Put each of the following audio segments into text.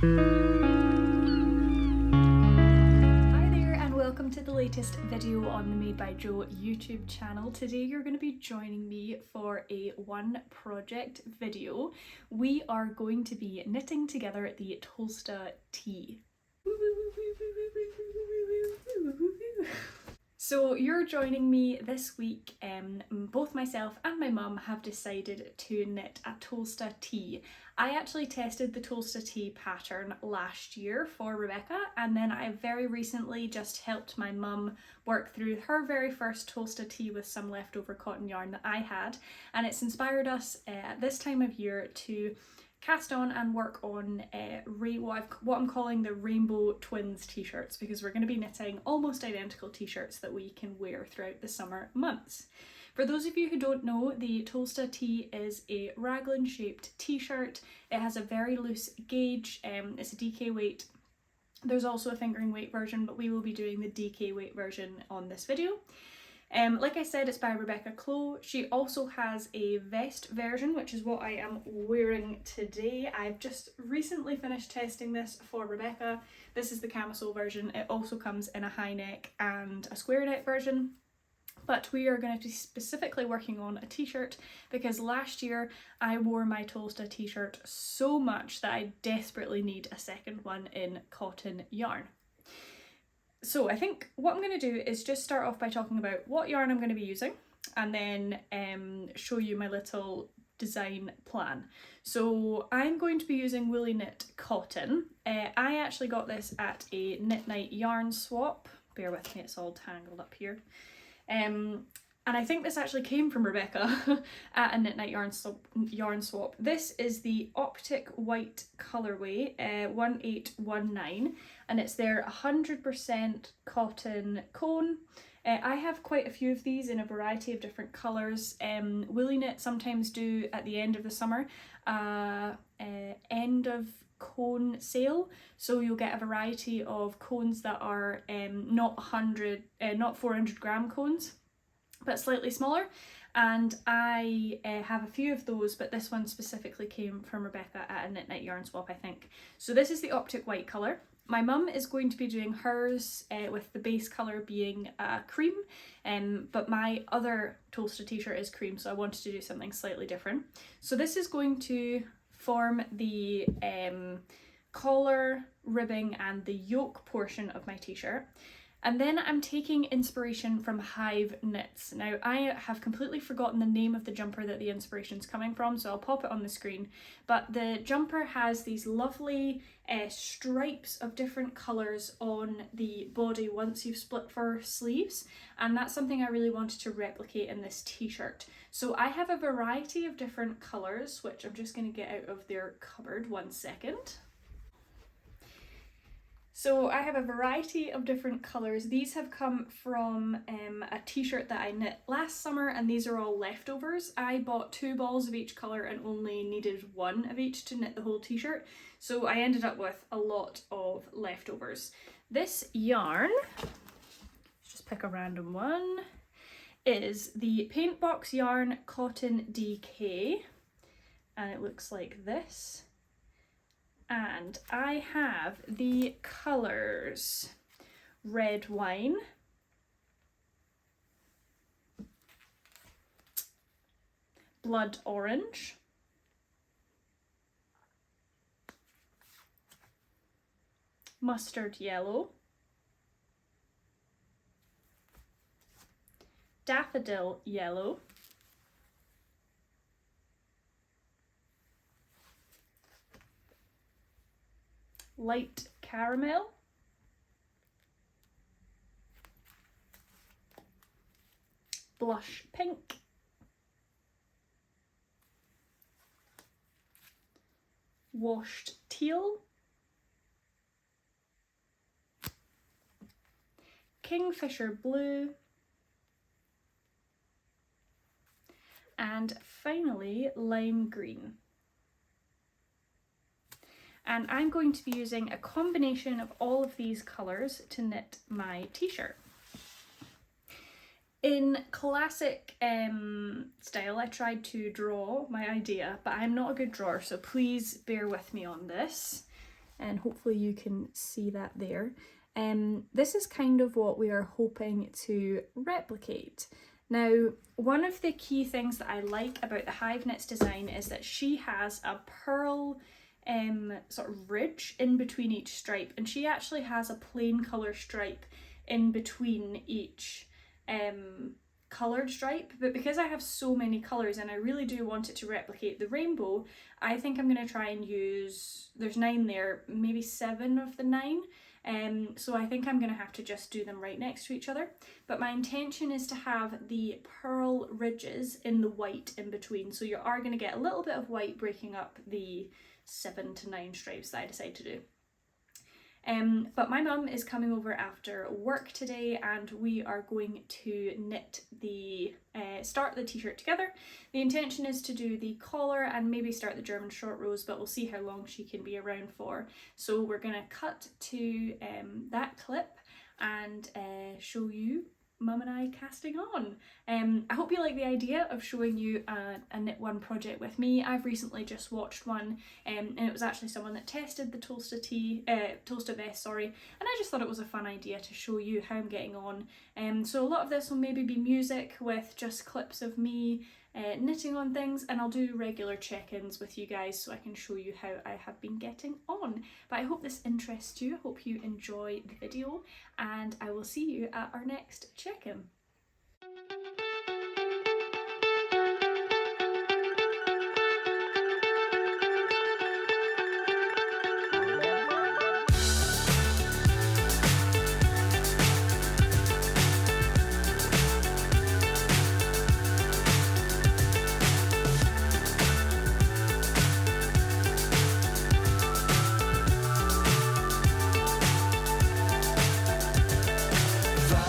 Welcome to the latest video on the Made by Jo YouTube channel. Today you're going to be joining me for a one project video. We are going to be knitting together the Tolsta Tee. So you're joining me this week. Both myself and my mum have decided to knit a Tolsta Tee. I actually tested the Tolsta Tee pattern last year for Rebecca, and then I very recently just helped my mum work through her very first Tolsta Tee with some leftover cotton yarn that I had, and it's inspired us at this time of year to cast on and work on what I'm calling the Rainbow Twins t-shirts, because we're going to be knitting almost identical t-shirts that we can wear throughout the summer months. For those of you who don't know, the Tolsta Tee is a raglan shaped t-shirt. It has a very loose gauge, it's a DK weight. There's also a fingering weight version, but we will be doing the DK weight version on this video. Like I said, it's by Rebecca Clow. She also has a vest version, which is what I am wearing today. I've just recently finished testing this for Rebecca. This is the camisole version. It also comes in a high neck and a square neck version. But we are going to be specifically working on a t-shirt because last year I wore my Tolsta t-shirt so much that I desperately need a second one in cotton yarn. So I think what I'm going to do is just start off by talking about what yarn I'm going to be using, and then show you my little design plan. So I'm going to be using Woolly Knit cotton. I actually got this at a Knit Night yarn swap. Bear with me, it's all tangled up here. And I think this actually came from Rebecca at a Knit Night yarn swap. This is the Optic White colourway, 1819, and it's their 100% cotton cone. I have quite a few of these in a variety of different colours. Woolly Knit sometimes do at the end of the summer end of cone sale, so you'll get a variety of cones that are not 400 gram cones, but slightly smaller, and I have a few of those, but this one specifically came from Rebecca at a Knit Night yarn swap, I think. So this is the Optic White colour. My mum is going to be doing hers with the base colour being cream, but my other Tolsta t-shirt is cream, so I wanted to do something slightly different. So this is going to form the collar, ribbing and the yoke portion of my t-shirt. And then I'm taking inspiration from Hive Knits. Now I have completely forgotten the name of the jumper that the inspiration's coming from, so I'll pop it on the screen. But the jumper has these lovely stripes of different colours on the body once you've split for sleeves, and that's something I really wanted to replicate in this t-shirt. So I have a variety of different colours, which I'm just going to get out of their cupboard, 1 second. So I have a variety of different colours. These have come from a t-shirt that I knit last summer, and these are all leftovers. I bought 2 balls of each colour and only needed 1 of each to knit the whole t-shirt, so I ended up with a lot of leftovers. This yarn, let's just pick a random one, is the Paintbox Yarn Cotton DK, and it looks like this. And I have the colours Red Wine, Blood Orange, Mustard Yellow, Daffodil Yellow, Light Caramel, Blush Pink, Washed Teal, Kingfisher Blue, and finally Lime Green. And I'm going to be using a combination of all of these colours to knit my t-shirt. In classic style, I tried to draw my idea, but I'm not a good drawer, so please bear with me on this. and hopefully you can see that there. This is kind of what we are hoping to replicate. Now, one of the key things that I like about the Hive Knits design is that she has a pearl sort of ridge in between each stripe, and she actually has a plain colour stripe in between each coloured stripe. But because I have so many colours and I really do want it to replicate the rainbow, I think I'm going to try and use, there's 9 there, maybe 7 of the 9. So I think I'm going to have to just do them right next to each other. But my intention is to have the pearl ridges in the white in between. So you are going to get a little bit of white breaking up the 7 to 9 stripes that I decide to do. But my mum is coming over after work today, and we are going to knit the start the t-shirt together. The intention is to do the collar and maybe start the German short rows, but we'll see how long she can be around for. So we're going to cut to that clip and show you Mum and I casting on. I hope you like the idea of showing you a knit one project with me. I've recently just watched one, and it was actually someone that tested the Tolsta Tee, Tolsta vest, sorry, and I just thought it was a fun idea to show you how I'm getting on. So a lot of this will maybe be music with just clips of me knitting on things, and I'll do regular check-ins with you guys so I can show you how I have been getting on. But I hope this interests you, I hope you enjoy the video, and I will see you at our next check-in.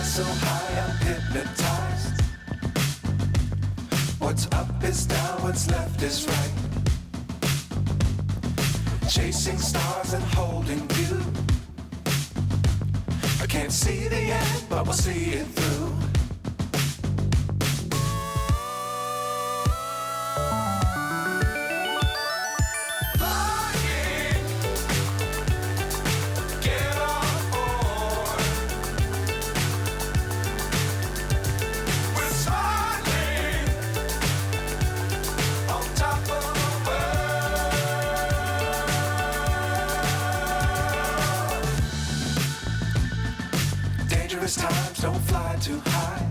So high I'm hypnotized. What's up is down, what's left is right. Chasing stars and holding you. I can't see the end, but we'll see it through. Times don't fly too high.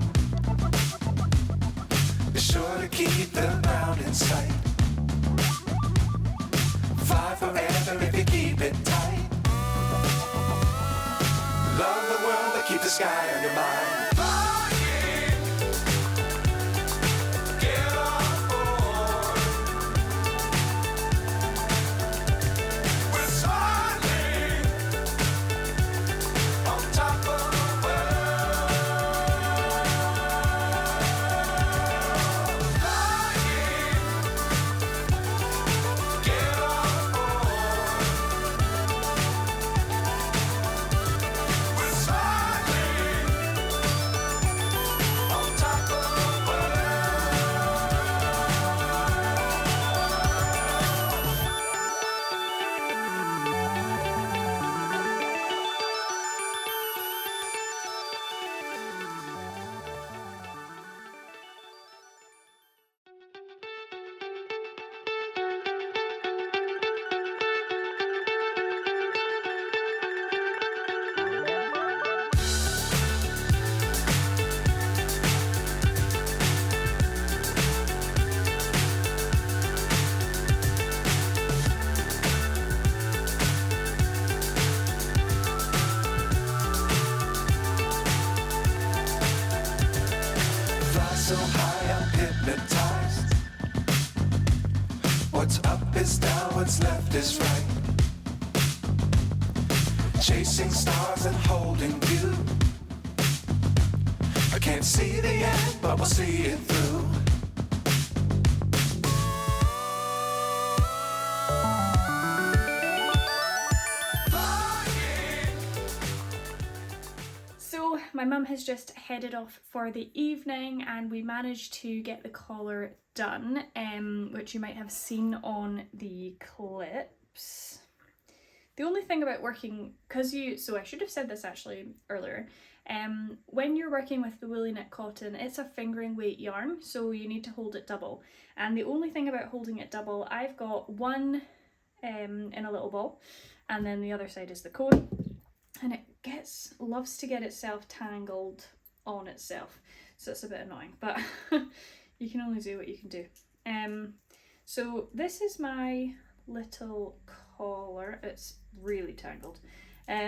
Be sure to keep the ground in sight. Fly forever if you keep it tight. Love the world, but keep the sky on your mind. So high I'm hypnotized. What's up is down, what's left is right. Chasing stars and holding you. I can't see the end, but we'll see it through. My mum has just headed off for the evening, and we managed to get the collar done, which you might have seen on the clips. The only thing about working, so I should have said this actually earlier, when you're working with the woolly knit cotton, it's a fingering weight yarn, so you need to hold it double. And the only thing about holding it double, I've got one in a little ball, and then the other side is the cone, and it loves to get itself tangled on itself, so it's a bit annoying, but you can only do what you can do. So this is my little collar. It's really tangled, that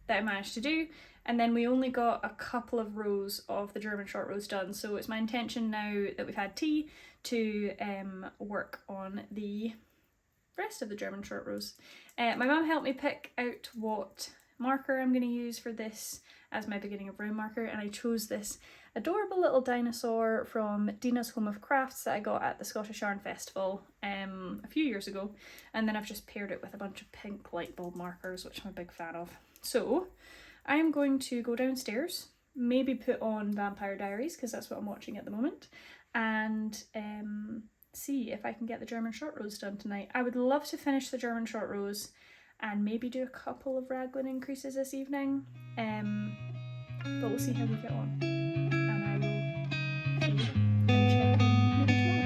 I managed to do, and then we only got a couple of rows of the German short rows done, so it's my intention now that we've had tea to work on the rest of the German short rows. My mum helped me pick out what marker I'm going to use for this as my beginning of round marker, and I chose this adorable little dinosaur from Dina's Home of Crafts that I got at the Scottish Yarn Festival a few years ago, and then I've just paired it with a bunch of pink light bulb markers, which I'm a big fan of. So I am going to go downstairs, maybe put on Vampire Diaries because that's what I'm watching at the moment, and see if I can get the German short rows done tonight. I would love to finish the German short rows and maybe do a couple of raglan increases this evening, but we'll see how we get on, and I will see you and check in maybe tomorrow.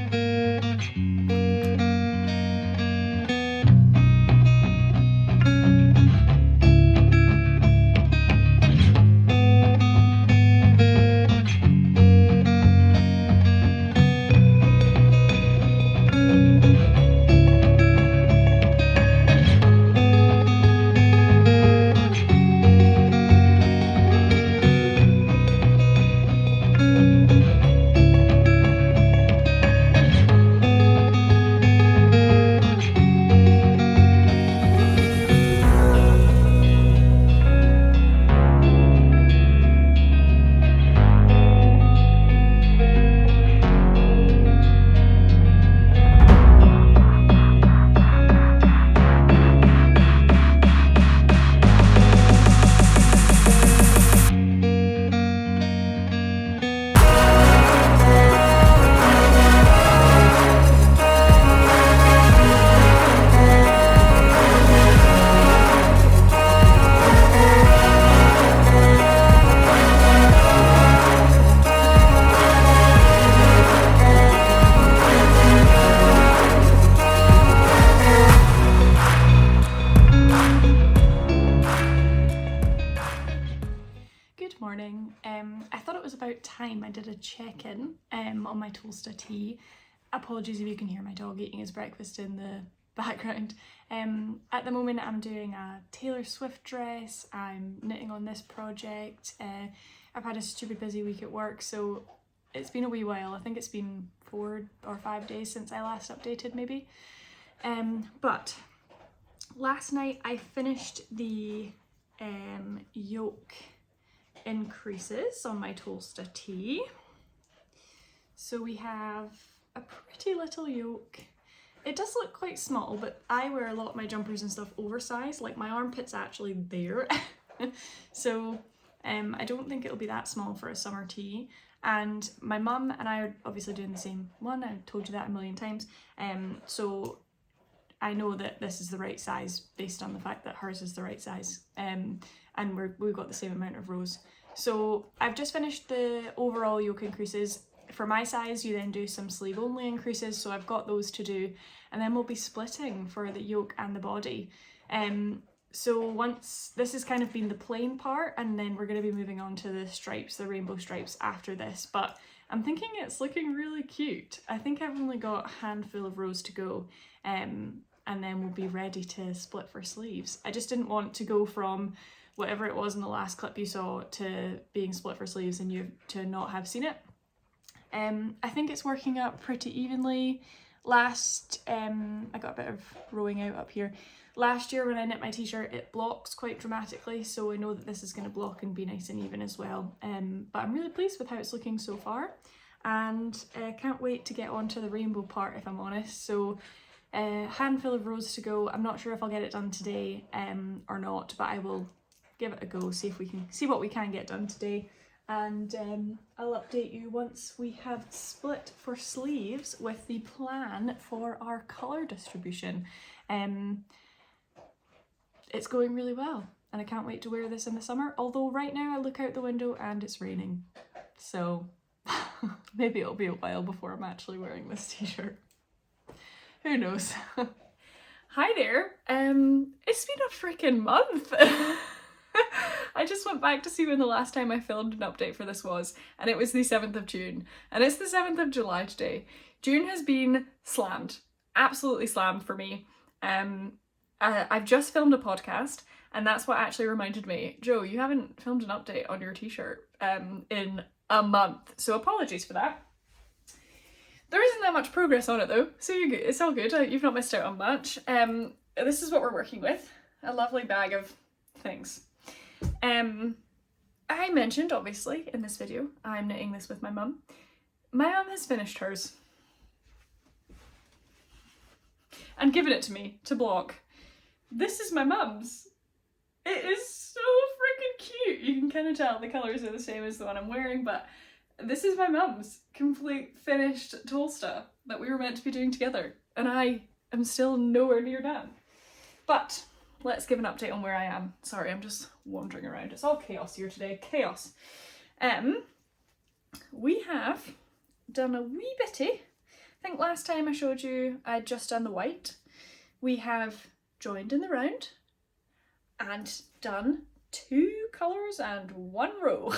I thought it was about time I did a check-in on my Tolsta Tee. Apologies if you can hear my dog eating his breakfast in the background. At the moment I'm doing a Taylor Swift dress, I'm knitting on this project. I've had a stupid busy week at work, so it's been a wee while. I think it's been 4 or 5 days since I last updated maybe. But last night I finished the yoke increases on my Tolsta Tee. So we have a pretty little yoke. It does look quite small, but I wear a lot of my jumpers and stuff oversized, like my armpit's actually there. So I don't think it'll be that small for a summer tee. And my mum and I are obviously doing the same one, I've told you that a million times. So I know that this is the right size based on the fact that hers is the right size. And we've got the same amount of rows. So I've just finished the overall yoke increases. For my size, you then do some sleeve only increases, so I've got those to do, and then we'll be splitting for the yoke and the body. So once this has kind of been the plain part, and then we're going to be moving on to the stripes, the rainbow stripes after this, but I'm thinking it's looking really cute. I think I've only got a handful of rows to go, and then we'll be ready to split for sleeves. I just didn't want to go from whatever it was in the last clip you saw to being split for sleeves and you to not have seen it. I think it's working out pretty evenly. I got a bit of rowing out up here. Last year when I knit my t-shirt, it blocks quite dramatically, so I know that this is going to block and be nice and even as well. But I'm really pleased with how it's looking so far, and I can't wait to get on to the rainbow part, if I'm honest. So a handful of rows to go. I'm not sure if I'll get it done today or not, but I will give it a go, see what we can get done today. And I'll update you once we have split for sleeves with the plan for our colour distribution. it's going really well and I can't wait to wear this in the summer, although right now I look out the window and it's raining, so maybe it'll be a while before I'm actually wearing this t-shirt. Who knows? Hi there. It's been a freaking month. I just went back to see when the last time I filmed an update for this was, and it was the 7th of June, and it's the 7th of July today. June has been slammed, absolutely slammed for me. I've just filmed a podcast, and that's what actually reminded me, Joe, you haven't filmed an update on your t-shirt in a month, so apologies for that. There isn't that much progress on it though, so it's all good. You've not missed out on much. This is what we're working with, a lovely bag of things. I mentioned, obviously, in this video, I'm knitting this with my mum. My mum has finished hers and given it to me to block. This is my mum's. It is so freaking cute. You can kind of tell the colours are the same as the one I'm wearing, but this is my mum's complete finished Tolsta that we were meant to be doing together, and I am still nowhere near done. But let's give an update on where I am. Sorry, I'm just wandering around. It's all chaos here today. Chaos. We have done a wee bitty. I think last time I showed you I'd just done the white. We have joined in the round and done 2 colours and 1 row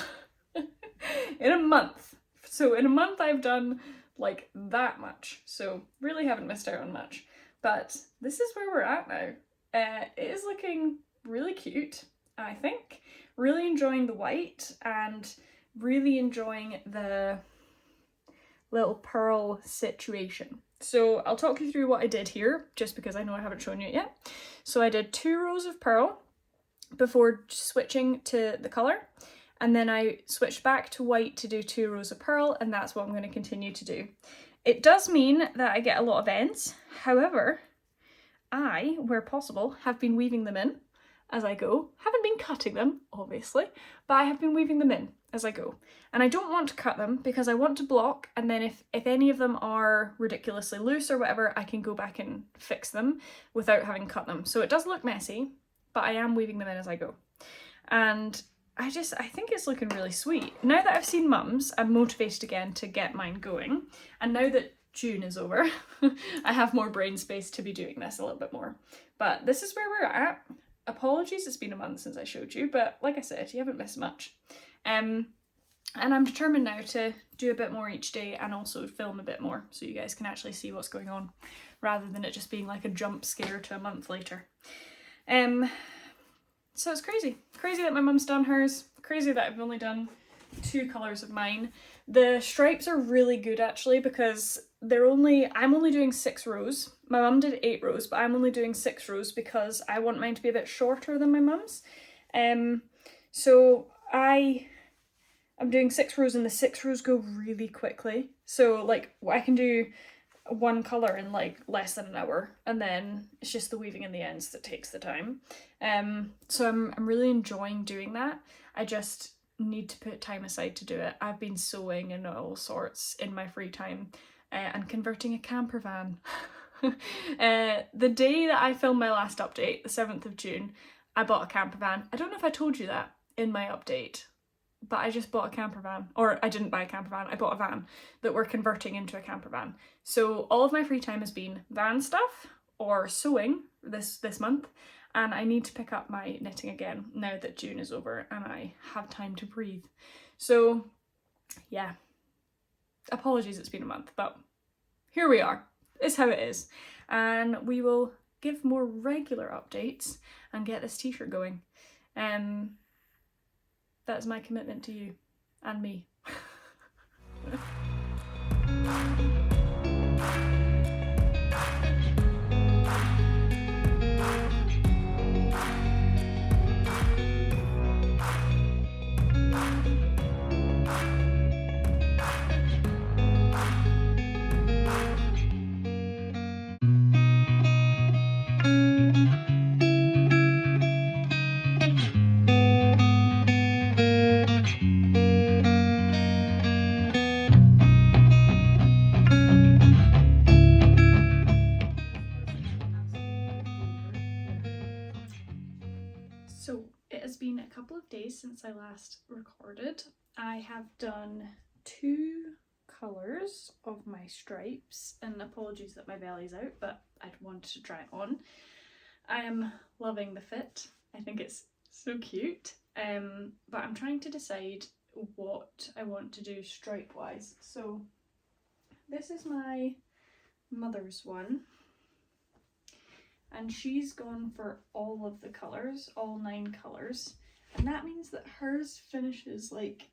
in a month. So in a month I've done like that much. So really haven't missed out on much. But this is where we're at now. It is looking really cute, I think. Really enjoying the white and really enjoying the little pearl situation. So I'll talk you through what I did here, just because I know I haven't shown you it yet. So I did 2 rows of pearl before switching to the colour, and then I switched back to white to do 2 rows of pearl, and that's what I'm going to continue to do. It does mean that I get a lot of ends, however, I, where possible, have been weaving them in as I go. Haven't been cutting them, obviously, but I have been weaving them in as I go. And I don't want to cut them because I want to block, and then if any of them are ridiculously loose or whatever, I can go back and fix them without having cut them. So it does look messy, but I am weaving them in as I go. And I think it's looking really sweet. Now that I've seen Mum's, I'm motivated again to get mine going. And now that June is over, I have more brain space to be doing this a little bit more. But this is where we're at. Apologies, it's been a month since I showed you, but like I said, you haven't missed much. And I'm determined now to do a bit more each day and also film a bit more so you guys can actually see what's going on rather than it just being like a jump scare to a month later. So it's crazy. Crazy that my mum's done hers. Crazy that I've only done 2 colours of mine. The stripes are really good actually because I'm only doing 6 rows. My mum did 8 rows, but I'm only doing 6 rows because I want mine to be a bit shorter than my mum's. So I'm doing 6 rows and the 6 rows go really quickly. So like I can do 1 colour in like less than an hour, and then it's just the weaving in the ends that takes the time. So I'm really enjoying doing that. I just need to put time aside to do it. I've been sewing and all sorts in my free time and converting a camper van. The day that I filmed my last update, the 7th of June, I bought a camper van. I don't know if I told you that in my update, but I just bought a camper van. Or I didn't buy a camper van, I bought a van that we're converting into a camper van. So all of my free time has been van stuff or sewing this month, and I need to pick up my knitting again now that June is over and I have time to breathe. So yeah, apologies it's been a month, but here we are. It's how it is. And we will give more regular updates and get this t-shirt going. That's my commitment to you and me. So it has been a couple of days since I last recorded. I have done 2 colours of my stripes, and apologies that my belly's out, but I'd wanted to try it on. I am loving the fit. I think it's so cute, but I'm trying to decide what I want to do stripe wise. So this is my mother's one, and she's gone for all of the colours, all 9 colours, and that means that hers finishes like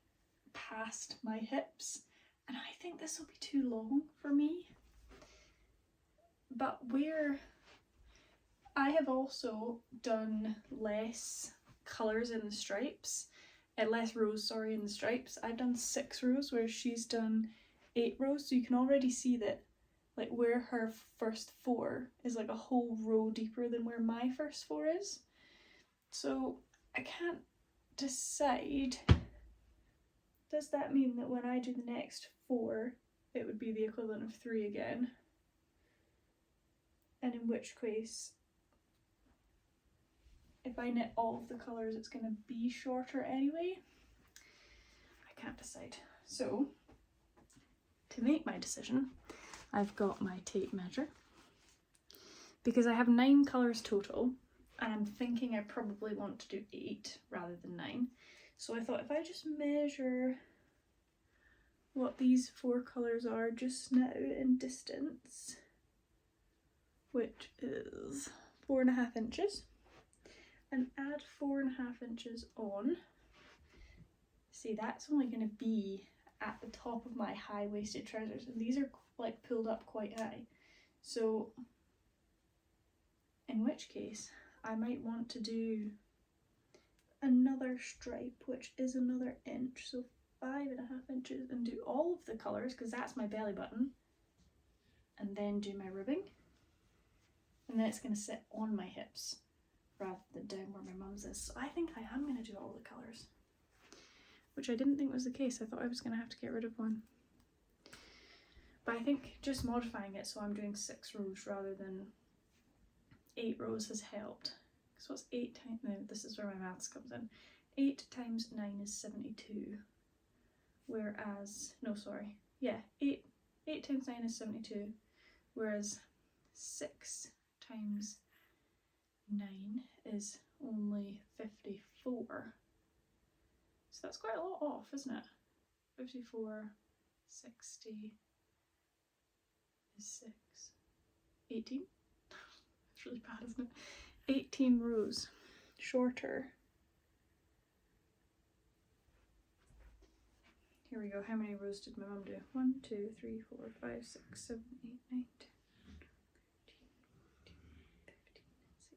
past my hips, and I think this will be too long for me. But I have also done less colours in the stripes, less rows, sorry, in the stripes. I've done 6 rows, whereas she's done 8 rows, so you can already see that like where her first 4 is like a whole row deeper than where my first 4 is. So I can't decide. Does that mean that when I do the next 4, it would be the equivalent of 3 again? And in which case, if I knit all of the colours, it's going to be shorter anyway? I can't decide. So, to make my decision, I've got my tape measure. Because I have 9 colours total, and I'm thinking I probably want to do 8 rather than 9. So I thought if I just measure what these 4 colours are just now in distance, which is 4.5 inches, and add 4.5 inches on. See, that's only going to be at the top of my high-waisted trousers, and these are like pulled up quite high. So in which case I might want to do another stripe, which is another inch, so 5.5 inches, and do all of the colours, because that's my belly button, and then do my ribbing, and then it's going to sit on my hips rather than down where my mum's is. So I think I am going to do all the colours, which I didn't think was the case. I thought I was going to have to get rid of one, but I think just modifying it so I'm doing 6 rows rather than 8 rows has helped. So what's 8 times, no, this is where my maths comes in. 8 times 9 is 72, whereas, no sorry, yeah, 8 times 9 is 72, whereas 6 times 9 is only 54. So that's quite a lot off, isn't it? 54, 60 is 6, 18? It's really bad, isn't it? 18 rows shorter. Here we go. How many rows did my mum do? 1, 2, 3, 4, 5, 6, 7, 8, 9, 10, 15,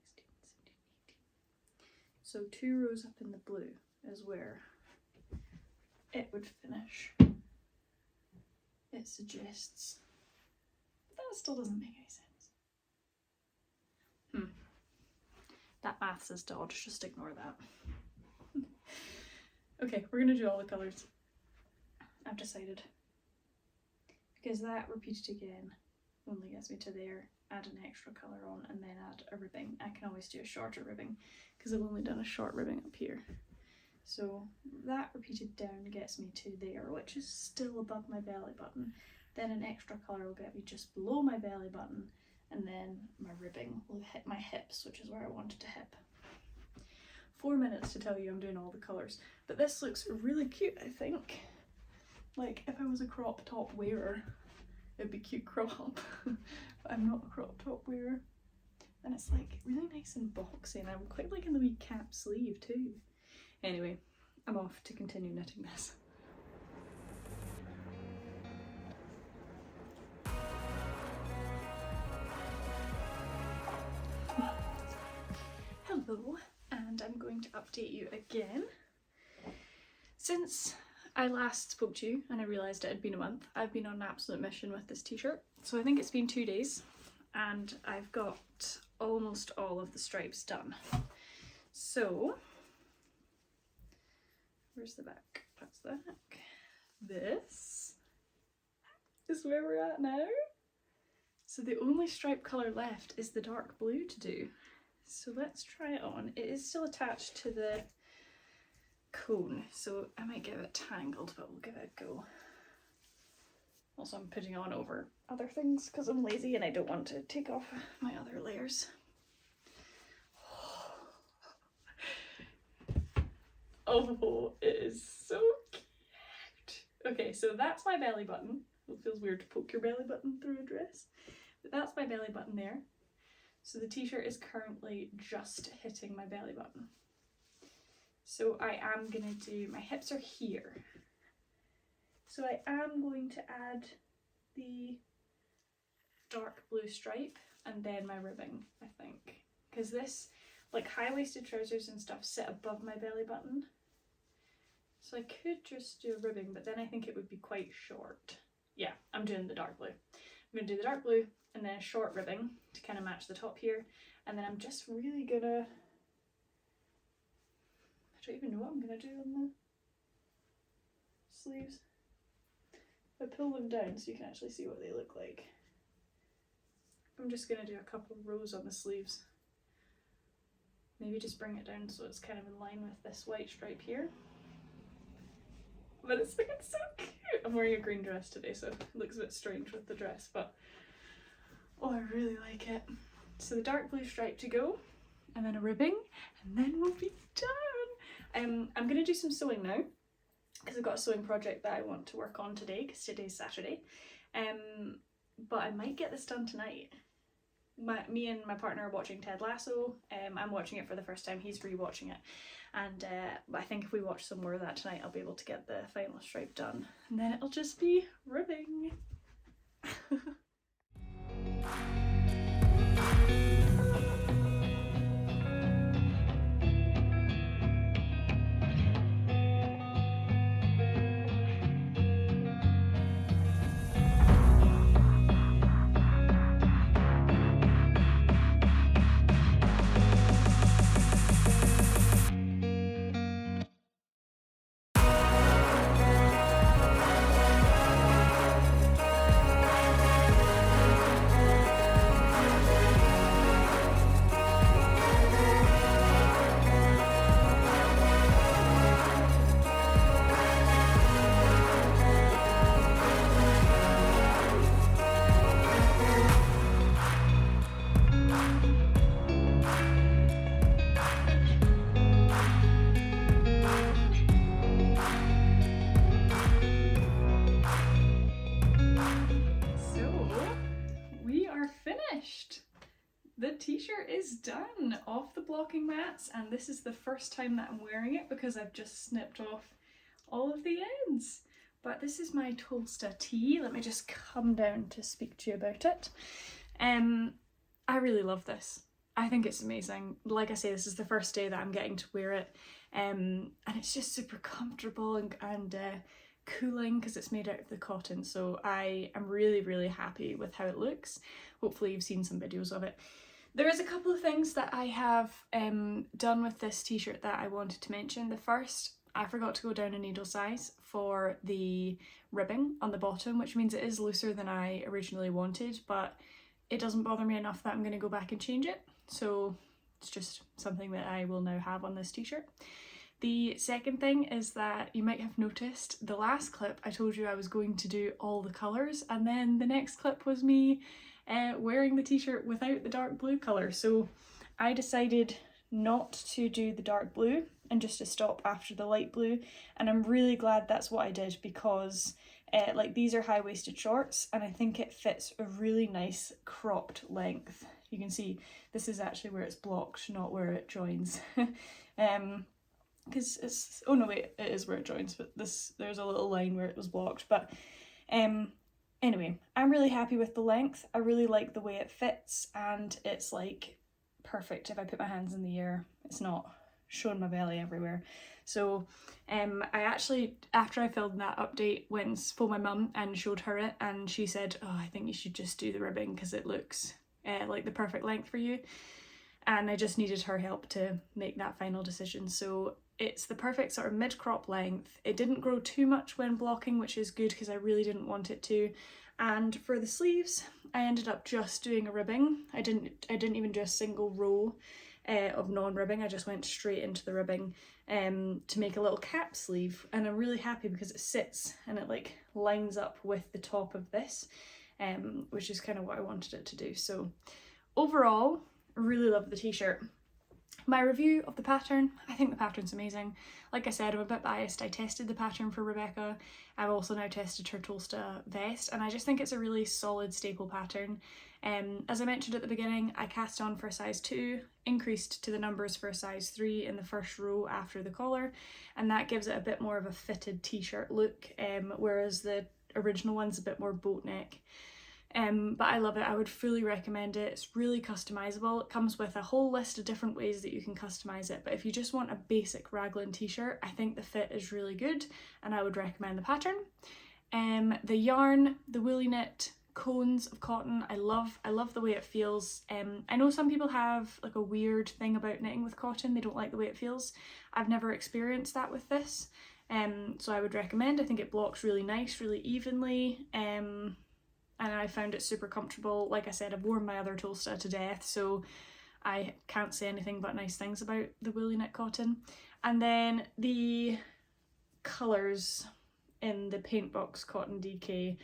16, 17, 18. So 2 rows up in the blue is where it would finish, it suggests. But that still doesn't make any sense. That maths is dodge, just ignore that. Okay, we're gonna do all the colours. I've decided. Because that repeated again only gets me to there, add an extra colour on, and then add a ribbing. I can always do a shorter ribbing, because I've only done a short ribbing up here. So that repeated down gets me to there, which is still above my belly button. Then an extra colour will get me just below my belly button, and then my ribbing will hit my hips, which is where I wanted to hip. 4 minutes to tell you I'm doing all the colours, but this looks really cute, I think. Like, if I was a crop top wearer, it'd be cute crop, but I'm not a crop top wearer. And it's like really nice and boxy, and I'm quite liking the wee cap sleeve too. Anyway, I'm off to continue knitting this. Hello, and I'm going to update you again. Since I last spoke to you and I realised it had been a month, I've been on an absolute mission with this t-shirt. So I think it's been 2 days and I've got almost all of the stripes done. So, where's the back? That's the back. This is where we're at now. So the only stripe colour left is the dark blue to do. So let's try it on. It is still attached to the cone, so I might get it tangled, but we'll give it a go. Also, I'm putting on over other things because I'm lazy and I don't want to take off my other layers. Oh, it is so cute. Okay, so that's my belly button. It feels weird to poke your belly button through a dress, but that's my belly button there. So the t-shirt is currently just hitting my belly button. So I am gonna do, my hips are here. So I am going to add the dark blue stripe and then my ribbing, I think. Because this, like high-waisted trousers and stuff sit above my belly button. So I could just do a ribbing, but then I think it would be quite short. Yeah, I'm doing the dark blue. I'm gonna do the dark blue and then a short ribbing to kind of match the top here. And then I'm just really gonna, I don't even know what I'm gonna do on the sleeves. I pull them down so you can actually see what they look like. I'm just gonna do a couple of rows on the sleeves. Maybe just bring it down so it's kind of in line with this white stripe here. But it's looking so cute. I'm wearing a green dress today, so it looks a bit strange with the dress, but oh, I really like it. So the dark blue stripe to go, and then a ribbing, and then we'll be done. I'm gonna do some sewing now, because I've got a sewing project that I want to work on today, because today's Saturday. But I might get this done tonight. Me and my partner are watching Ted Lasso. I'm watching it for the first time, he's re-watching it. And I think if we watch some more of that tonight, I'll be able to get the final stripe done. And then it'll just be ribbing. The t-shirt is done off the blocking mats, and this is the first time that I'm wearing it because I've just snipped off all of the ends. But this is my Tolsta Tee. Let me just come down to speak to you about it. I really love this. I think it's amazing. Like I say, this is the first day that I'm getting to wear it, and it's just super comfortable and cooling because it's made out of the cotton. So I am really happy with how it looks. Hopefully you've seen some videos of it. There is a couple of things that I have done with this t-shirt that I wanted to mention. The first, I forgot to go down a needle size for the ribbing on the bottom, which means it is looser than I originally wanted, but it doesn't bother me enough that I'm going to go back and change it. So it's just something that I will now have on this t-shirt. The second thing is that you might have noticed the last clip I told you I was going to do all the colours, and then the next clip was me wearing the t-shirt without the dark blue colour. So I decided not to do the dark blue and just to stop after the light blue, and I'm really glad that's what I did because like these are high-waisted shorts and I think it fits a really nice cropped length. You can see this is actually where it's blocked, not where it joins. Because it's, oh no wait, it is where it joins, but there's a little line where it was blocked. But anyway, I'm really happy with the length. I really like the way it fits, and it's like perfect if I put my hands in the air. It's not showing my belly everywhere. So I actually, after I filmed that update, went and phoned my mum and showed her it, and she said, oh, I think you should just do the ribbing because it looks like the perfect length for you. And I just needed her help to make that final decision. So it's the perfect sort of mid-crop length. It didn't grow too much when blocking, which is good because I really didn't want it to. And for the sleeves, I ended up just doing a ribbing. I didn't even do a single row of non-ribbing. I just went straight into the ribbing to make a little cap sleeve, and I'm really happy because it sits and it like lines up with the top of this, which is kind of what I wanted it to do. So overall, really love the t-shirt. My review of the pattern, I think the pattern's amazing. Like I said, I'm a bit biased. I tested the pattern for Rebecca. I've also now tested her Tolsta vest, and I just think it's a really solid staple pattern. As I mentioned at the beginning, I cast on for a size 2, increased to the numbers for a size 3 in the first row after the collar, and that gives it a bit more of a fitted t-shirt look, whereas the original one's a bit more boat neck. But I love it. I would fully recommend it. It's really customizable. It comes with a whole list of different ways that you can customize it, but if you just want a basic raglan t-shirt, I think the fit is really good and I would recommend the pattern. The yarn, the woolly knit cones of cotton, I love the way it feels. I know some people have like a weird thing about knitting with cotton. They don't like the way it feels. I've never experienced that with this, so I would recommend. I think it blocks really nice, really evenly, and I found it super comfortable. Like I said, I've worn my other Tolsta to death, so I can't say anything but nice things about the woolly knit cotton. And then the colours in the Paintbox Cotton DK,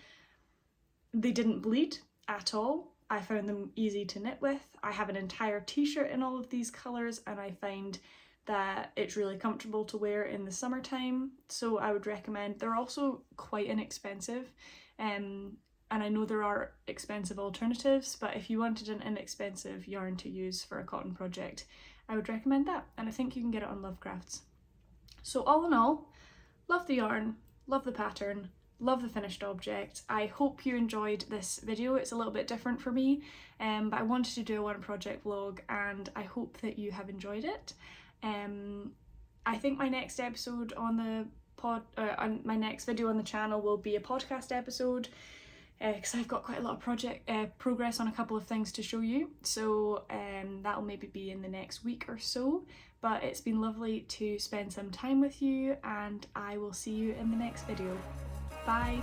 they didn't bleed at all. I found them easy to knit with. I have an entire t-shirt in all of these colours, and I find that it's really comfortable to wear in the summertime, so I would recommend. They're also quite inexpensive, and I know there are expensive alternatives, but if you wanted an inexpensive yarn to use for a cotton project, I would recommend that, and I think you can get it on Lovecrafts. So all in all, love the yarn, love the pattern, love the finished object. I hope you enjoyed this video. It's a little bit different for me, but I wanted to do a one project vlog, and I hope that you have enjoyed it. I think my next episode on the my next video on the channel will be a podcast episode, because I've got quite a lot of progress on a couple of things to show you, so that'll maybe be in the next week or so. But it's been lovely to spend some time with you, and I will see you in the next video. Bye!